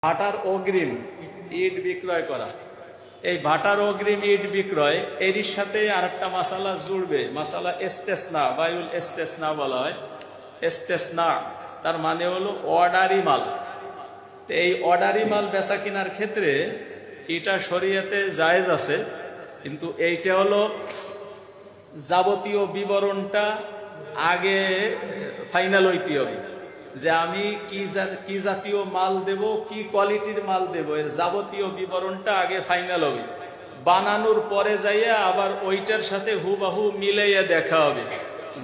ভাটার অগ্রিম ইট বিক্রয় করা, এই ভাটার অগ্রিম ইট বিক্রয় এর সাথে আরেকটা মাসালা জুড়বে, মাসালা ইস্তেসনা, বায়ুল ইস্তেসনা বলা হয়। ইস্তেসনা তার মানে হলো অর্ডারি মাল। এই অর্ডারি মাল বেচা কেনার ক্ষেত্রে এটা শরীয়তে জায়েজ আছে, কিন্তু এইটা হলো যাবতীয় বিবরণটা আগে ফাইনাল হইতে হবে, যে আমি কি জাতীয় মাল দেব, কি কোয়ালিটির মাল দেব, এর যাবতীয় বিবরণটা আগে ফাইনাল হবে। বানানোর পরে যাইয়া আবার ওইটার সাথে হুবাহু মিলাইয়া দেখা হবে।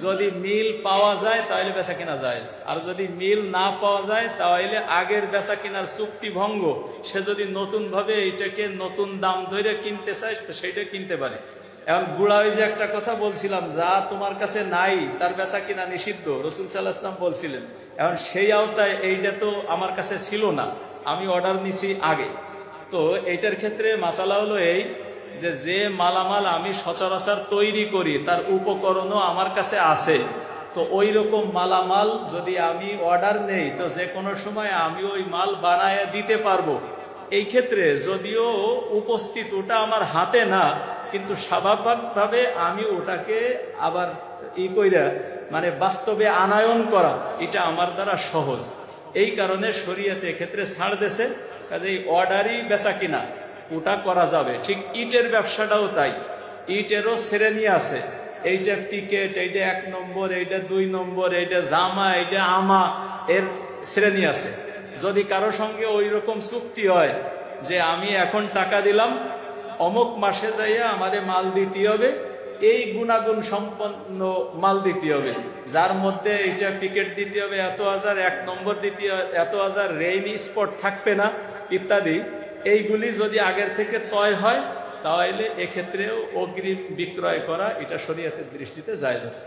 যদি মিল পাওয়া যায় তাহলে বেচা কেনা যায়, আর যদি মিল না পাওয়া যায় তাহলে আগের বেচা কেনার চুক্তি ভঙ্গ। সে যদি নতুন ভাবে এইটাকে নতুন দাম ধরে কিনতে চায় তো সেইটা কিনতে পারে। এখন বুড়া ওই যে একটা কথা বলছিলাম, যা তোমার কাছে নাই তার বেচা কিনা নিষিদ্ধ, রাসূল সাল্লাল্লাহু আলাইহি ওয়াসাল্লাম বলছিলেন। এখন সেই আওতায় এইটা তো আমার কাছে ছিল না, আমি অর্ডার নিছি আগে। তো এইটার ক্ষেত্রে মাসালা হলো এই যে মালামাল আমি সচরাচর তৈরি করি তার উপকরণও আমার কাছে আছে, তো ওই রকম মালামাল যদি আমি অর্ডার নেই তো যে কোনো সময় আমি ওই মাল বানায় দিতে পারবো। এই ক্ষেত্রে যদিও উপস্থিত ওটা আমার হাতে না, কিন্তু স্বাভাবিকভাবে আমি ওটাকে আবার কইরা মানে বাস্তবে আনায়ন করা এটা আমার দ্বারা সহজ। এই কারণে শরীয়তে ক্ষেত্রে ছাড় দেশে, কাজে অর্ডারই বেচা কিনা ওটা করা যাবে। ঠিক ইটের ব্যবসাটাও তাই, ইটেরও শ্রেণী আছে, এইটা পিকেট, এইটা 1 নম্বর, এইটা 2 নম্বর, এইটা জামা, এইটা আমা, এর শ্রেণী আছে। যদি কারো সঙ্গে ওই রকম চুক্তি হয় যে আমি এখন টাকা দিলাম, অমুক মাসে যাইয়া আমারে মাল দিতে হবে, এই গুণাগুণ সম্পন্ন মাল দিতে হবে, যার মধ্যে এইটা পিকেট দিতে হবে এত হাজার, 1 নম্বর দিতে এত হাজার, রেইনি স্পট থাকবে না ইত্যাদি, এইগুলি যদি আগের থেকে তয় হয় তাহলে এক্ষেত্রেও অগ্রিম বিক্রয় করা এটা শরীয়তের দৃষ্টিতে জায়েজ আছে।